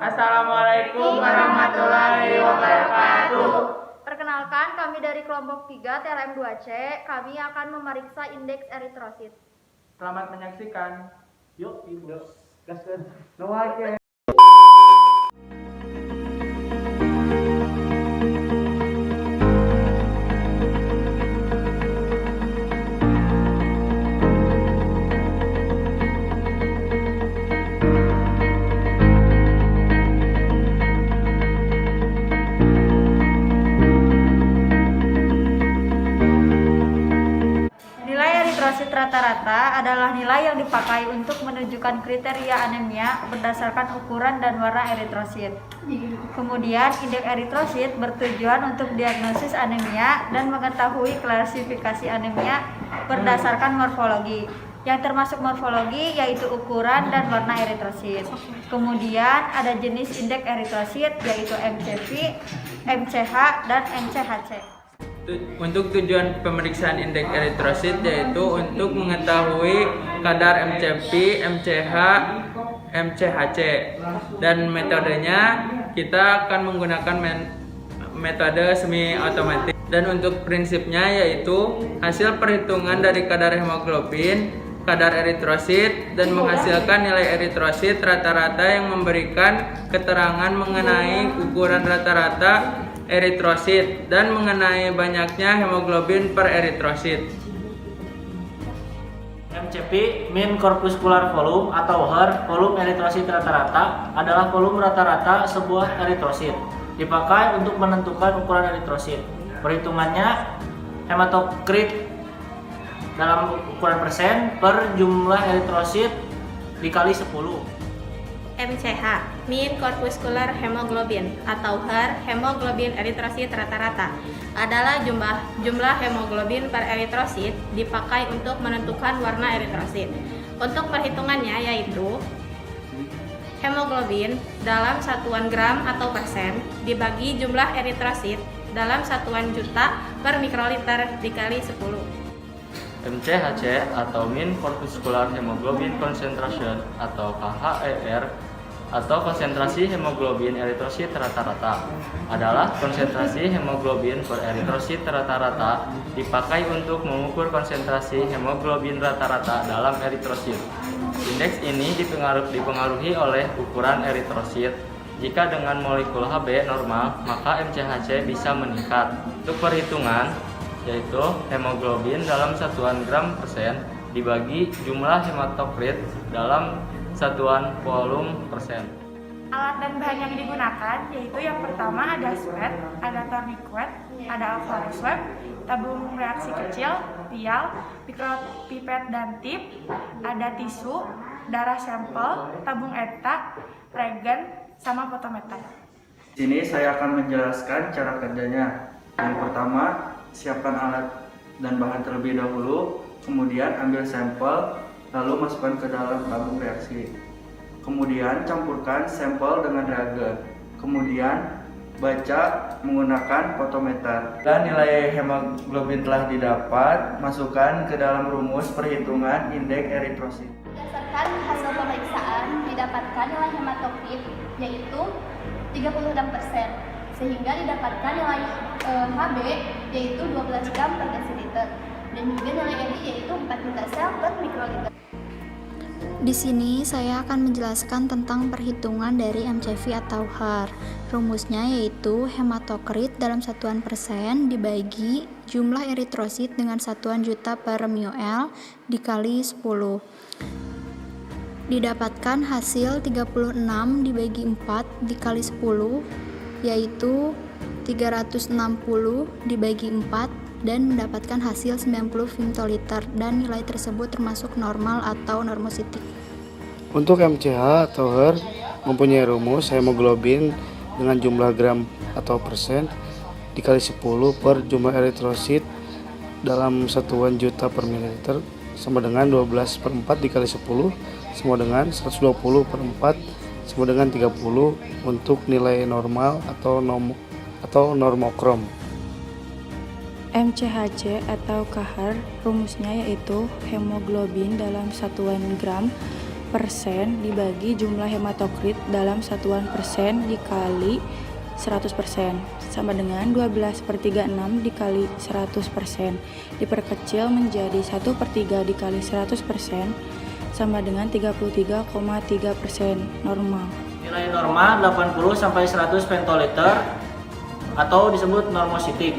Assalamualaikum warahmatullahi wabarakatuh. Perkenalkan, kami dari kelompok 3 TLM 2C, kami akan memeriksa indeks eritrosit. Selamat menyaksikan. Yuk, gaskeun. Nu wae. Nilai eritrosit rata-rata adalah nilai yang dipakai untuk menunjukkan kriteria anemia berdasarkan ukuran dan warna eritrosit. Kemudian, indeks eritrosit bertujuan untuk diagnosis anemia dan mengetahui klasifikasi anemia berdasarkan morfologi. Yang termasuk morfologi yaitu ukuran dan warna eritrosit. Kemudian ada jenis indeks eritrosit yaitu MCV, MCH, dan MCHC. Untuk tujuan pemeriksaan indeks eritrosit yaitu untuk mengetahui kadar MCV, MCH, MCHC, dan metodenya kita akan menggunakan metode semi otomatis. Dan untuk prinsipnya yaitu hasil perhitungan dari kadar hemoglobin, kadar eritrosit, dan menghasilkan nilai eritrosit rata-rata yang memberikan keterangan mengenai ukuran rata-rata eritrosit dan mengenai banyaknya hemoglobin per eritrosit. MCV, mean corpuscular volume atau HER, volume eritrosit rata-rata adalah volume rata-rata sebuah eritrosit. Dipakai untuk menentukan ukuran eritrosit. Perhitungannya hematokrit dalam ukuran persen per jumlah eritrosit dikali 10. MCH, mean corpuscular hemoglobin atau HER, hemoglobin eritrosit rata-rata adalah jumlah hemoglobin per eritrosit dipakai untuk menentukan warna eritrosit. Untuk perhitungannya yaitu hemoglobin dalam satuan gram atau persen dibagi jumlah eritrosit dalam satuan juta per mikroliter dikali 10. MCHC atau mean corpuscular hemoglobin concentration atau KHER atau konsentrasi hemoglobin eritrosit rata-rata adalah konsentrasi hemoglobin per eritrosit rata-rata dipakai untuk mengukur konsentrasi hemoglobin rata-rata dalam eritrosit. Indeks ini dipengaruhi oleh ukuran eritrosit. Jika dengan molekul Hb normal, maka MCHC bisa meningkat. Untuk perhitungan yaitu hemoglobin dalam satuan gram persen dibagi jumlah hematokrit dalam satuan volume persen. Alat dan bahan yang digunakan yaitu yang pertama ada sweat, ada tourniquet, ada alveolar swab, tabung reaksi kecil, vial, mikropipet dan tip, ada tisu, darah sampel, tabung ETA, reagen, sama fotometer. Di sini saya akan menjelaskan cara kerjanya. Yang pertama, siapkan alat dan bahan terlebih dahulu, kemudian ambil sampel, lalu masukkan ke dalam tabung reaksi. Kemudian campurkan sampel dengan reagen. Kemudian baca menggunakan fotometer. Dan nilai hemoglobin telah didapat, masukkan ke dalam rumus perhitungan indeks eritrosit. Berdasarkan hasil pemeriksaan, didapatkan nilai hematokrit yaitu 36%, sehingga didapatkan nilai Hb yaitu 12 gram per desiliter, dan juga nilai Ni yaitu 4 juta sel per mikroliter. Di sini saya akan menjelaskan tentang perhitungan dari MCV atau HER. Rumusnya yaitu hematokrit dalam satuan persen dibagi jumlah eritrosit dengan satuan juta per mol dikali 10. Didapatkan hasil 36 dibagi 4 dikali 10 yaitu 360 dibagi 4 dan mendapatkan hasil 90 femtoliter, dan nilai tersebut termasuk normal atau normositik. Untuk MCH atau HER mempunyai rumus hemoglobin dengan jumlah gram atau persen dikali 10 per jumlah eritrosit dalam satuan juta per mililiter sama dengan 12 per 4 dikali 10 sama dengan 120 per 4 sama dengan 30 untuk nilai normal atau normokrom. MCHC atau KHER rumusnya yaitu hemoglobin dalam satuan gram persen dibagi jumlah hematokrit dalam satuan persen dikali 100% sama dengan 12/36 dikali 100% diperkecil menjadi 1/3 dikali 100% sama dengan 33,3% normal. Nilai norma 80-100 pentoliter atau disebut normositik.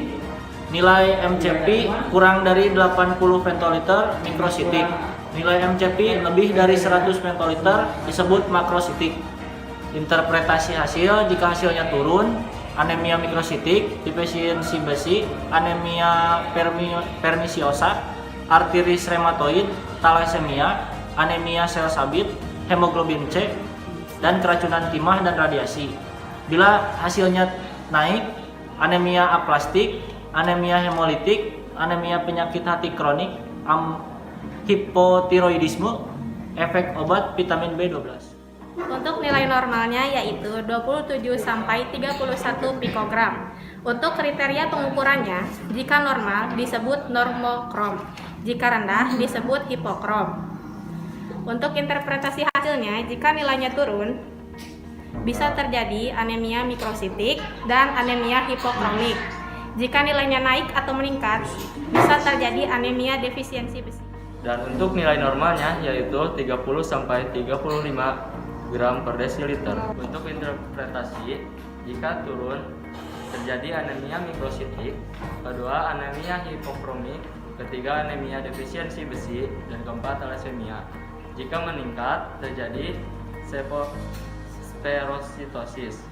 Nilai MCP kurang dari 80 pentoliter mikrositik. Nilai MCP lebih dari 100 pentoliter disebut makrositik. Interpretasi hasil, jika hasilnya turun, anemia mikrositik, defisiensi besi, anemia pernisiosa, arteris rheumatoid, thalassemia, anemia sel sabit, hemoglobin C, dan keracunan timah dan radiasi. Bila hasilnya naik, anemia aplastik, anemia hemolitik, anemia penyakit hati kronik, hipotiroidisme, efek obat vitamin B12. Untuk nilai normalnya yaitu 27-31 pikogram. Untuk kriteria pengukurannya, jika normal disebut normokrom, jika rendah disebut hipokrom. Untuk interpretasi hasilnya, jika nilainya turun, bisa terjadi anemia mikrositik dan anemia hipokromik. Jika nilainya naik atau meningkat, bisa terjadi anemia defisiensi besi. Dan untuk nilai normalnya yaitu 30-35 gram per desiliter. Untuk interpretasi, jika turun terjadi anemia mikrositik, kedua anemia hipokromik, ketiga anemia defisiensi besi, dan keempat thalassemia. Jika meningkat terjadi spherositosis.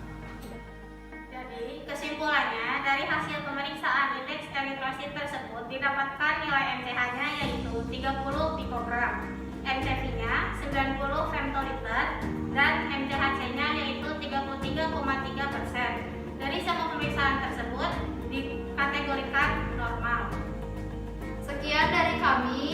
Jadi kesimpulannya dari hasil pemeriksaan indeks eritrosit tersebut didapatkan nilai MCH-nya yaitu 30 pikogram, MCV-nya 90 femtoliter, dan MCHC-nya yaitu 33,3%. Dari semua pemeriksaan tersebut dikategorikan normal. Sekian dari kami.